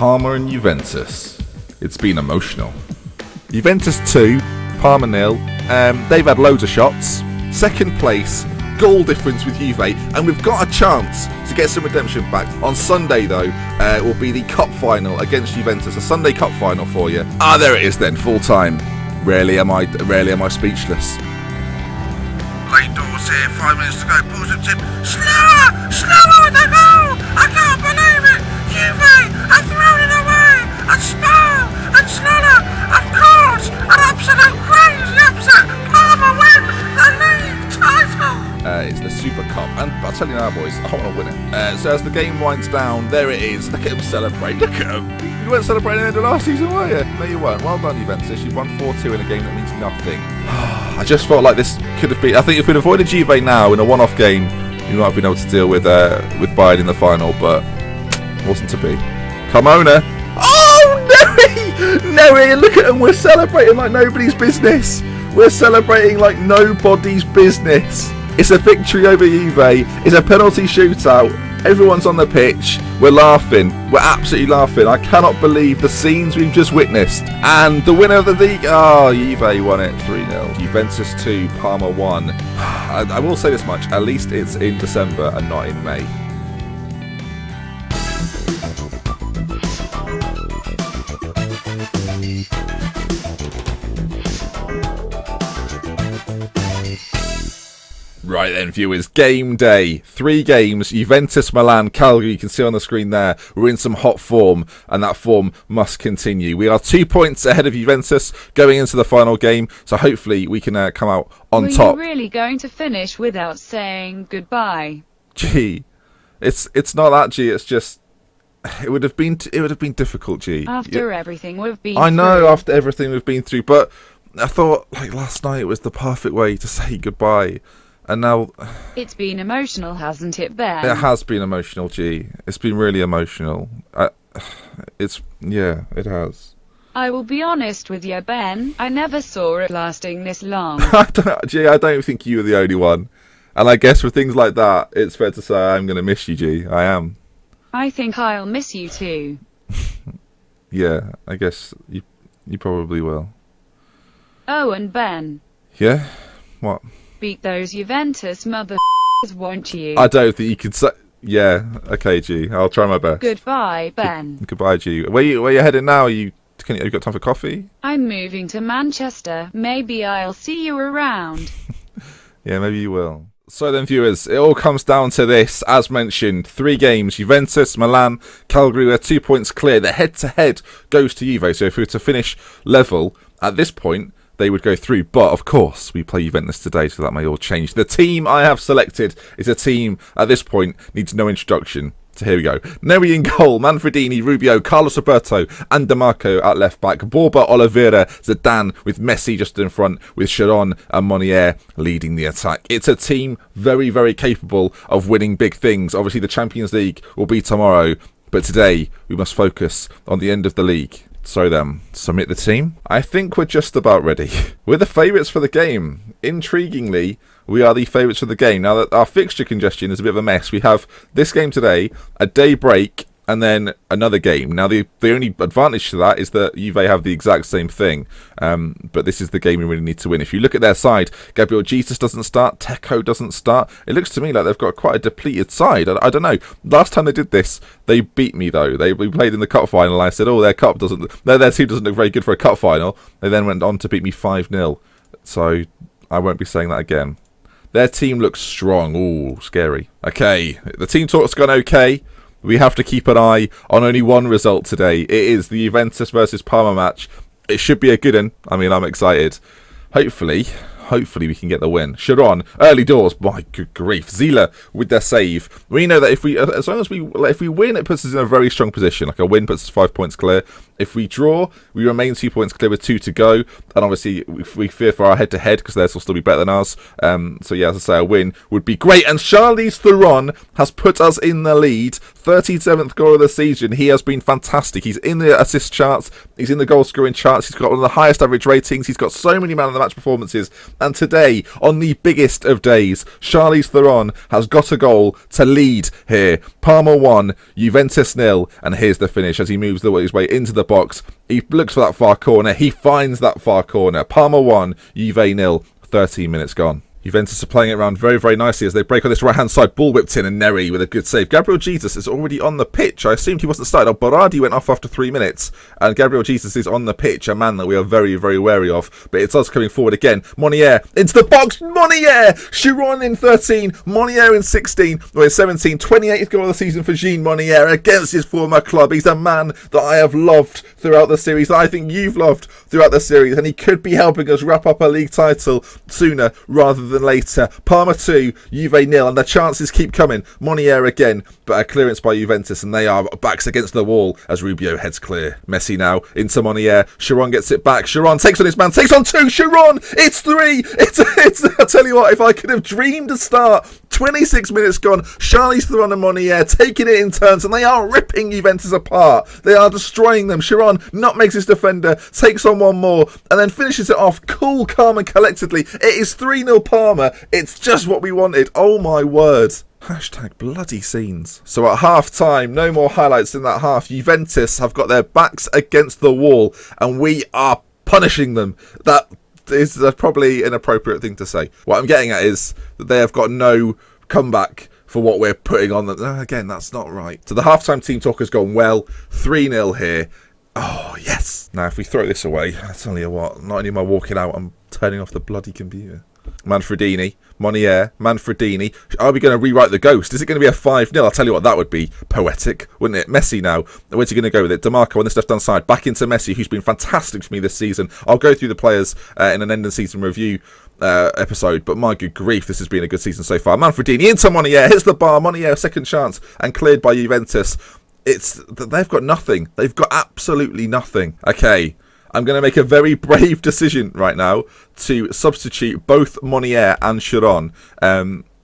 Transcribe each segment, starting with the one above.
Parma and Juventus. It's been emotional. Juventus 2, Parma 0. They've had loads of shots. Second place, goal difference with Juve, and we've got a chance to get some redemption back. On Sunday, though, will be the cup final against Juventus. A Sunday cup final for you. There it is then, full time. Rarely am I speechless. Late doors here, 5 minutes to go. Pulls it in. Slower with the goal! I can't believe it! Juve have thrown it away! And Spal and Snoller have caused an absolute crazy upset! Parma win the league title! It's the Super Cup, and I'll tell you now, boys, I want to win it. So as the game winds down, there it is. Look at him celebrate. Look at him. You weren't celebrating the end of last season, were you? No, you weren't. Well done, Juventus. You've won 4-2 in a game that means nothing. I just felt like this could have been. I think if we'd avoided Juve now in a one-off game, we might have been able to deal with Bayern in the final, but it wasn't to be. Carmona. Oh, no! Look at them. We're celebrating like nobody's business. We're celebrating like nobody's business. It's a victory over Juve. It's a penalty shootout. Everyone's on the pitch. We're laughing. We're absolutely laughing. I cannot believe the scenes we've just witnessed. And the winner of the league, Juve won it 3-0. Juventus 2, Parma 1. I will say this much. At least it's in December and not in May. Right then, viewers, game day. 3 games, Juventus, Milan, Calgary. You can see on the screen there, we're in some hot form, and that form must continue. We are 2 points ahead of Juventus going into the final game, so hopefully we can come out on top. Were you really going to finish without saying goodbye? Gee, it's not that, G. It's just it would have been difficult, G. After everything we've been I know, through. after everything we've been through, but I thought like last night was the perfect way to say goodbye. And now it's been emotional, hasn't it, Ben? It has been emotional, G. It's been really emotional. It has. I will be honest with you, Ben. I never saw it lasting this long. I don't think you were the only one. And I guess with things like that, it's fair to say I'm going to miss you, G. I am. I think I'll miss you too. Yeah, I guess you probably will. Oh, and Ben. Yeah? What? Beat those Juventus mother****, won't you? I don't think you can say... Yeah, okay, G. I'll try my best. Goodbye, Ben. Goodbye, G. Where you heading now? You got time for coffee? I'm moving to Manchester. Maybe I'll see you around. Yeah, maybe you will. So then, viewers, it all comes down to this. As mentioned, 3 games. Juventus, Milan, Calgary, we're 2 points clear. The head-to-head goes to Juve. So if we were to finish level at this point, they would go through. But, of course, we play Juventus today, so that may all change. The team I have selected is a team, at this point, needs no introduction. So here we go. Neri in goal, Manfredini, Rubio, Carlos Roberto, and DeMarco at left back. Borba, Oliveira, Zidane with Messi just in front, with Sharon and Monier leading the attack. It's a team very, very capable of winning big things. Obviously, the Champions League will be tomorrow, but today we must focus on the end of the league. So then, submit the team. I think we're just about ready. We're the favourites for the game. Intriguingly, we are the favourites for the game. Now that our fixture congestion is a bit of a mess, we have this game today, a day break, and then another game. Now the only advantage to that is that Juve have the exact same thing, but this is the game we really need to win. If you look at their side, Gabriel Jesus doesn't start, Teco doesn't start. It looks to me like they've got quite a depleted side. I don't know. Last time they did this, they beat me though. We played in the cup final. I said, their team doesn't look very good for a cup final. They then went on to beat me 5-0. So I won't be saying that again. Their team looks strong. Ooh, scary. Okay, the team talk's gone okay. We have to keep an eye on only one result today. It is the Juventus versus Parma match. It should be a good one. I mean, I'm excited. Hopefully we can get the win. Sharon, early doors. My good grief. Zila with their save. We know that if we win, it puts us in a very strong position. Like a win puts us 5 points clear. If we draw, we remain 2 points clear with 2 to go. And obviously, we fear for our head-to-head because theirs will still be better than ours. So yeah, as I say, a win would be great. And Charlize Theron has put us in the lead. 37th goal of the season. He has been fantastic. He's in the assist charts. He's in the goal scoring charts. He's got one of the highest average ratings. He's got so many man of the match performances. And today, on the biggest of days, Charlize Theron has got a goal to lead here. Parma 1, Juventus 0, and here's the finish as he moves his way into the box. He looks for that far corner, he finds that far corner. Parma 1, Juve 0, 13 minutes gone. Juventus are playing it around very, very nicely as they break on this right-hand side. Ball whipped in and Neri with a good save. Gabriel Jesus is already on the pitch. I assumed he wasn't started. Oh, Berardi went off after 3 minutes. And Gabriel Jesus is on the pitch, a man that we are very, very wary of. But it's us coming forward again. Monier into the box. Monier! Chiron in 13. Monier in 16. Or in 17. 28th goal of the season for Jean Monier against his former club. He's a man that I have loved throughout the series, that I think you've loved throughout the series. And he could be helping us wrap up a league title sooner rather than later. Parma 2, Juve 0, and the chances keep coming. Monier again, but a clearance by Juventus, and they are backs against the wall as Rubio heads clear. Messi now into Monier. Chiron gets it back. Chiron takes on his man, takes on 2. Chiron, it's 3. It's. I tell you what, if I could have dreamed a start. 26 minutes gone. Charlize Theron and Monier taking it in turns, and they are ripping Juventus apart. They are destroying them. Chiron nutmegs his defender, takes on one more, and then finishes it off cool, calm, and collectedly. It is 3-0 Parma. It's just what we wanted. Oh my word. Hashtag bloody scenes. So at half time, no more highlights in that half. Juventus have got their backs against the wall, and we are punishing them. That is probably an appropriate thing to say. What I'm getting at is that they have got no comeback for what we're putting on them. Again, that's not right. So the halftime team talk has gone well. 3-0 here. Oh, yes. Now, if we throw this away, I tell you what, not only am I walking out, I'm turning off the bloody computer. Manfredini, Monier, Manfredini. Are we going to rewrite the ghost? Is it going to be a 5-0? I'll tell you what, that would be poetic, wouldn't it? Messi now. Where's he going to go with it? DeMarco on this left-hand side. Back into Messi, who's been fantastic for me this season. I'll go through the players in an end-of-season review episode, but my good grief, this has been a good season so far. Manfredini into Monier, hits the bar. Monier, second chance, and cleared by Juventus. They've got nothing. They've got absolutely nothing. Okay. I'm going to make a very brave decision right now to substitute both Monier and Chiron.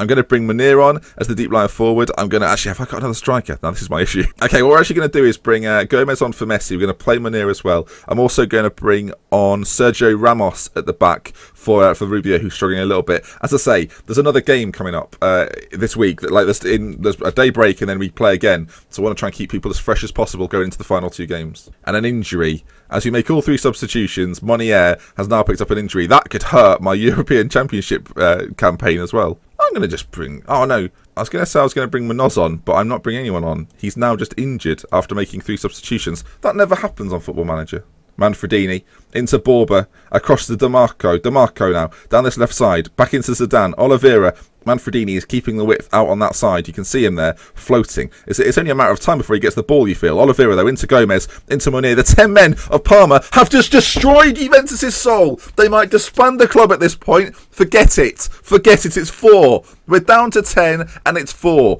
I'm going to bring Munir on as the deep line forward. I'm going to actually, have I got another striker? Now this is my issue. Okay, what we're actually going to do is bring Gomez on for Messi. We're going to play Munir as well. I'm also going to bring on Sergio Ramos at the back for Rubio, who's struggling a little bit. As I say, there's another game coming up this week. There's a day break and then we play again. So I want to try and keep people as fresh as possible going into the final 2 games. And an injury. As we make all 3 substitutions, Monier has now picked up an injury. That could hurt my European Championship campaign as well. I'm going to just bring... Oh, no. I was going to say I was going to bring Munoz on, but I'm not bringing anyone on. He's now just injured after making 3 substitutions. That never happens on Football Manager. Manfredini into Borba, across to DeMarco. DeMarco now, down this left side, back into Zidane. Oliveira. Manfredini is keeping the width out on that side. You can see him there floating. It's only a matter of time before he gets the ball, you feel. Oliveira, though, into Gomez, into Munir. The 10 men of Parma have just destroyed Juventus' soul. They might disband the club at this point. Forget it. Forget it. It's 4. We're down to 10, and it's 4.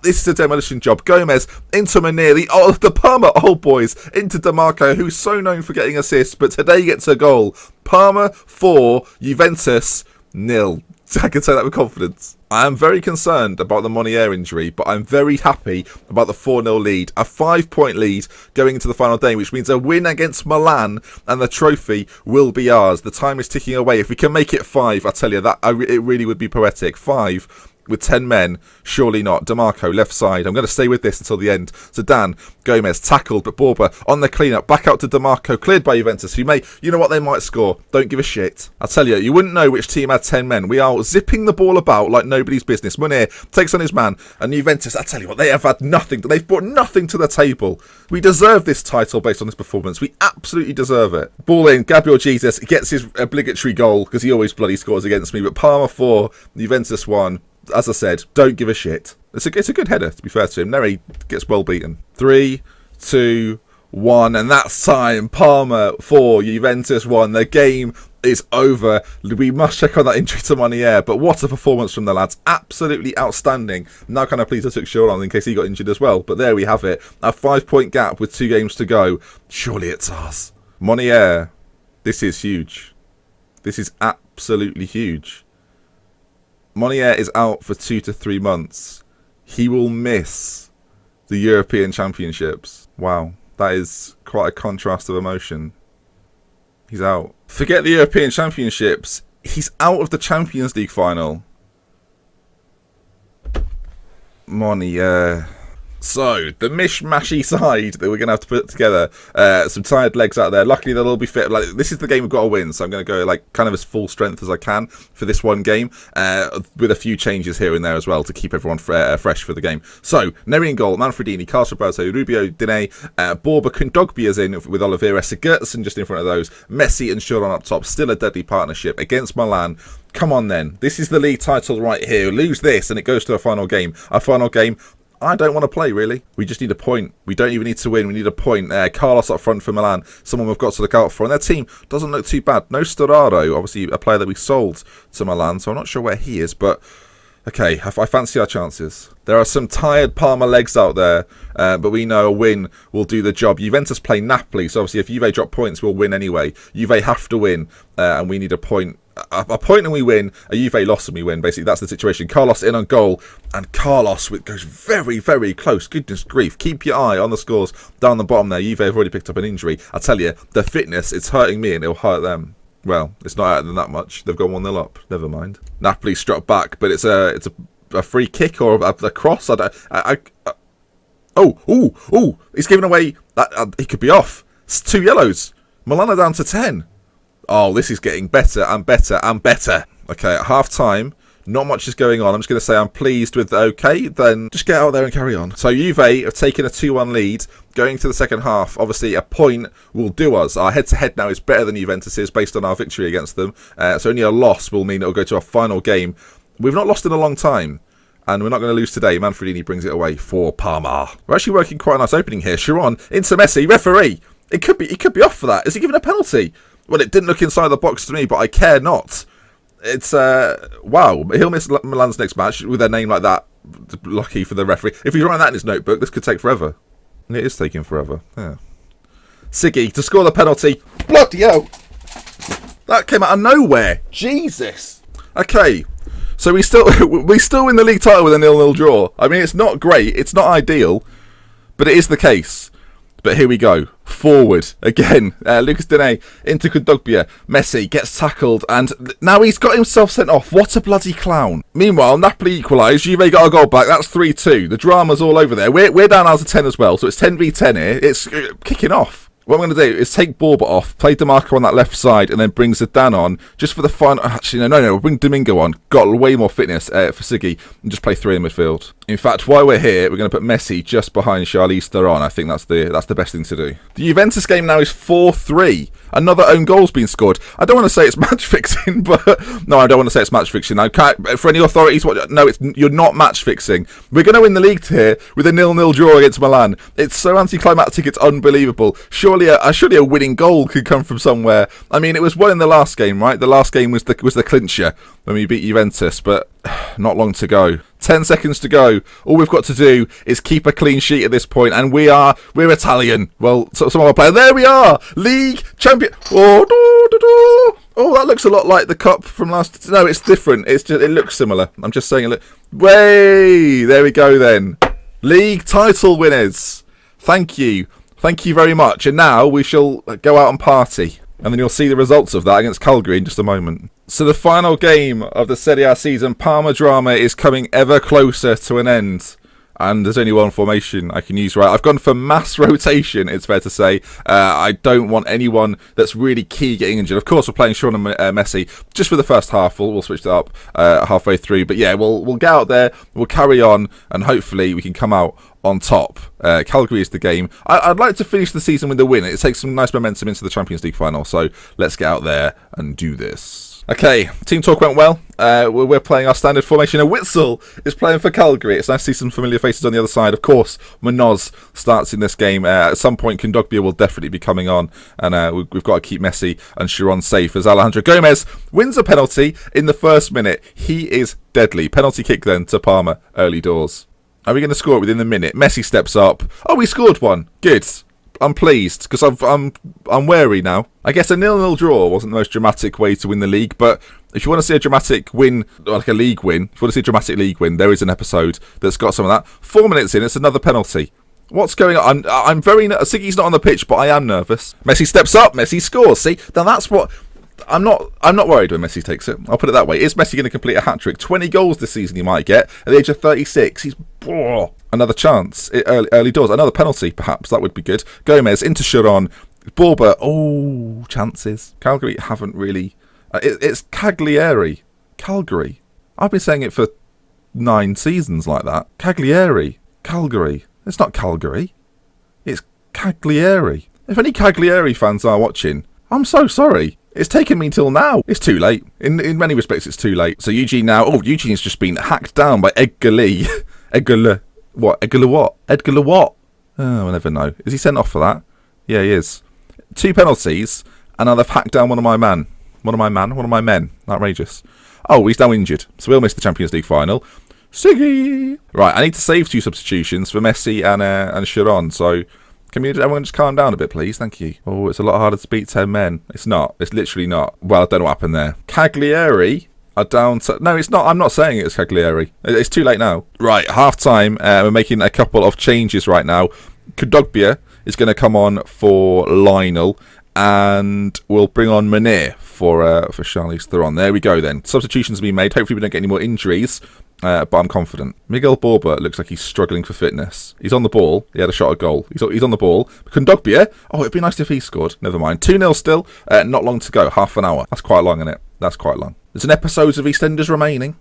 This is a demolition job. Gomez into Munir. The Parma old boys into DeMarco, who's so known for getting assists, but today gets a goal. Parma 4, Juventus 0. I can say that with confidence. I am very concerned about the Monier injury, but I'm very happy about the 4-0 lead. A 5-point lead going into the final day, which means a win against Milan and the trophy will be ours. The time is ticking away. If we can make it 5, I tell you, it really would be poetic. 5 with 10 men, surely not. DeMarco, left side. I'm going to stay with this until the end. Zidane, Gomez, tackled, but Borba on the clean-up. Back out to DeMarco, cleared by Juventus, who you know what, they might score. Don't give a shit. I'll tell you, you wouldn't know which team had 10 men. We are zipping the ball about like nobody's business. Munir takes on his man, and Juventus, I tell you what, they have had nothing. They've brought nothing to the table. We deserve this title based on this performance. We absolutely deserve it. Ball in, Gabriel Jesus gets his obligatory goal, because he always bloody scores against me, but Parma 4, Juventus 1. As I said, don't give a shit. It's a good header, to be fair to him. Neri gets well beaten. 3, 2, 1, and that's time. Parma 4, Juventus 1. The game is over. We must check on that injury to Monier, but what a performance from the lads. Absolutely outstanding. Now kind of pleased I took Shaw on in case he got injured as well, but there we have it. A 5-point gap with 2 games to go. Surely it's ours. Monier, this is huge. This is absolutely huge. Monier is out for 2 to 3 months. He will miss the European Championships. Wow, that is quite a contrast of emotion. He's out. Forget the European Championships. He's out of the Champions League final. Money, So, the mishmashy side that we're going to have to put together, some tired legs out there. Luckily, they'll all be fit. Like, this is the game we've got to win, so I'm going to go like kind of as full strength as I can for this one game, with a few changes here and there as well to keep everyone fresh for the game. So, Neri in goal, Manfredini, Carlos Roberto, Rubio, Diné, Borba, Kundogbia's in with Oliveira, Sigurdsson just in front of those, Messi and Chiron up top. Still a deadly partnership against Milan. Come on then, this is the league title right here. Lose this and it goes to a final game. Our final game, I don't want to play, really. We just need a point. We don't even need to win. We need a point. Carlos up front for Milan, someone we've got to look out for. And their team doesn't look too bad. No Storaro, obviously a player that we sold to Milan, so I'm not sure where he is. But, okay, I fancy our chances. There are some tired Parma legs out there, but we know a win will do the job. Juventus play Napoli, so obviously if Juve drop points, we'll win anyway. Juve have to win, and we need a point. A point and we win, a Juve loss and we win. Basically, that's the situation. Carlos in on goal, and Carlos goes very, very close. Goodness grief. Keep your eye on the scores down the bottom there. Juve have already picked up an injury. I tell you, the fitness, it's hurting me and it'll hurt them. Well, it's not hurting them that much. They've gone 1-0 up. Never mind. Napoli struck back, but it's a free kick or a cross. Oh, he's giving away. He could be off. It's 2 yellows. Milan are down to 10. Oh, this is getting better and better and better. Okay, at half-time, not much is going on. I'm just going to say I'm pleased with okay, then just get out there and carry on. So Juve have taken a 2-1 lead going to the second half. Obviously, a point will do us. Our head-to-head now is better than Juventus's based on our victory against them. So only a loss will mean it'll go to a final game. We've not lost in a long time. And we're not going to lose today. Manfredini brings it away for Parma. We're actually working quite a nice opening here. Chiron into Messi. Referee. It could be off for that. Is he giving a penalty? Well, it didn't look inside the box to me, but I care not. It's, wow. He'll miss Milan's next match with their name like that. Lucky for the referee. If he's writing that in his notebook, this could take forever. And it is taking forever. Yeah. Siggy to score the penalty. Bloody hell. That came out of nowhere. Jesus. Okay. So we still win the league title with a 0-0 draw. I mean, it's not great. It's not ideal. But it is the case. But here we go. Forward again. Lucas Diné into Kondogbia. Messi gets tackled and now he's got himself sent off. What a bloody clown. Meanwhile, Napoli equalised. Juve got a goal back. That's 3-2. The drama's all over there. We're down out to 10 as well. So it's 10v10 here. It's kicking off. What I'm going to do is take Borba off, play DeMarco on that left side, and then bring Zidane on just for the final. Actually, no, we'll bring Domingo on. Got way more fitness for Siggy, and just play 3 in midfield. In fact, while we're here, we're going to put Messi just behind Charlize Theron. I think that's the best thing to do. The Juventus game now is 4-3. Another own goal's been scored. I don't want to say it's match fixing, but no, I don't want to say it's match fixing. I can't, for any authorities, no, you're not match fixing. We're going to win the league here with a 0-0 draw against Milan. It's so anticlimactic, it's unbelievable. Surely a winning goal could come from somewhere. I mean, it was one in the last game, right? The last game was the clincher when we beat Juventus, but not long to go. 10 seconds to go. All we've got to do is keep a clean sheet at this point, and we're Italian. Well, some of our players. There we are, league champion. Oh, that looks a lot like the cup from last. No, it's different. It looks similar. I'm just saying. Way there we go then. League title winners. Thank you very much. And now we shall go out and party. And then you'll see the results of that against Calgary in just a moment. So the final game of the Serie A season, Parma drama, is coming ever closer to an end. And there's only one formation I can use, right? I've gone for mass rotation, it's fair to say. I don't want anyone that's really key getting injured. Of course, we're playing Sean and Messi just for the first half. We'll switch that up halfway through. But yeah, we'll get out there, we'll carry on, and hopefully we can come out on top. Calgary is the game. I'd like to finish the season with a win. It takes some nice momentum into the Champions League final. So let's get out there and do this. Okay, team talk went well. We're playing our standard formation. And Witzel is playing for Calgary. It's nice to see some familiar faces on the other side. Of course, Munoz starts in this game. At some point, Kondogbia will definitely be coming on. And we've got to keep Messi and Chiron safe as Alejandro Gomez wins a penalty in the first minute. He is deadly. Penalty kick then to Parma, early doors. Are we going to score it within the minute? Messi steps up. Oh, we scored one. Good. I'm pleased because I'm wary now. I guess a 0-0 draw wasn't the most dramatic way to win the league, but if you want to see a dramatic win, like a league win, if you want to see a dramatic league win, there is an episode that's got some of that. 4 minutes in, it's another penalty. What's going on? I'm very Siggy's not on the pitch, but I am nervous. Messi steps up. Messi scores. See, now that's what I'm not worried when Messi takes it. I'll put it that way. Is Messi going to complete a hat-trick? 20 goals this season he might get at the age of 36. He's another chance. Early doors. Another penalty, perhaps. That would be good. Gomez into Chiron. Borba. Oh, chances. Calgary haven't really... it's Cagliari. Calgary. I've been saying it for 9 seasons like that. Cagliari. Calgary. It's not Calgary. It's Cagliari. If any Cagliari fans are watching, I'm so sorry. It's taken me till now. It's too late. In many respects, it's too late. So Eugene now... Oh, Eugene's just been hacked down by Edgar Lee. Edgar Lee. What? Edgar Lee what? Edgar Lee what? Oh, I'll never know. Is he sent off for that? Yeah, he is. 2 penalties, and now they've hacked down one of my men. Outrageous. Oh, he's now injured, so we'll miss the Champions League final. Siggy! Right, I need to save 2 substitutions for Messi and Chiron, so can everyone just calm down a bit, please? Thank you. Oh, it's a lot harder to beat 10 men. It's not. It's literally not. Well, I don't know what happened there. Cagliari are down to... No, it's not. I'm not saying it's Cagliari. It's too late now. Right, half-time. We're making a couple of changes right now. Kudogbia is going to come on for Lionel, and we'll bring on Munir for Charlize Theron. There we go then. Substitutions have been made. Hopefully we don't get any more injuries, but I'm confident. Miguel Borba looks like he's struggling for fitness. He's on the ball. He had a shot at goal. He's on the ball. Kudogbia. Oh, it'd be nice if he scored. Never mind. 2-0 still. Not long to go. Half an hour. That's quite long, isn't it? That's quite long. There's an episode of EastEnders remaining.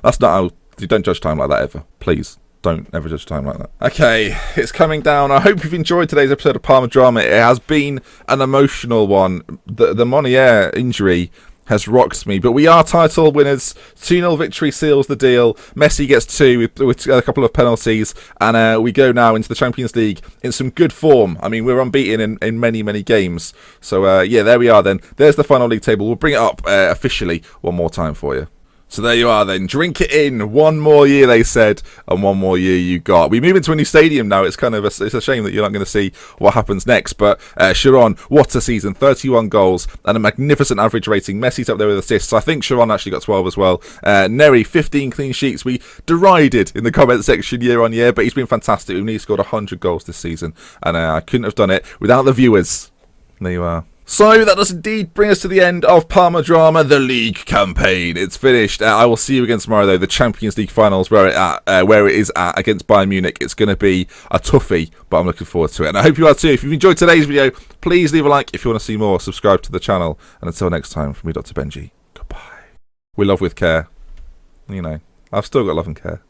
That's not how... You don't judge time like that ever. Please. Don't ever judge time like that. Okay, it's coming down. I hope you've enjoyed today's episode of Parma Drama. It has been an emotional one. The Monnier injury has rocked me, but we are title winners. 2-0 victory seals the deal. Messi gets 2 with a couple of penalties, and we go now into the Champions League in some good form. I mean, we're unbeaten in many games. So, yeah, there we are then. There's the final league table. We'll bring it up officially one more time for you. So there you are then. Drink it in. 1 more year, they said, and 1 more year you got. We move into a new stadium now. It's kind of it's a shame that you're not going to see what happens next. But Chiron, what a season. 31 goals and a magnificent average rating. Messi's up there with assists. I think Chiron actually got 12 as well. Neri, 15 clean sheets. We derided in the comment section year on year, but he's been fantastic. We've nearly scored 100 goals this season, and I couldn't have done it without the viewers. There you are. So that does indeed bring us to the end of Parma Drama, the league campaign. It's finished. I will see you again tomorrow, though. The Champions League finals, where it is at against Bayern Munich. It's going to be a toughie, but I'm looking forward to it. And I hope you are too. If you've enjoyed today's video, please leave a like. If you want to see more, subscribe to the channel. And until next time, from me, Dr. Benji, goodbye. We love with care. You know, I've still got love and care.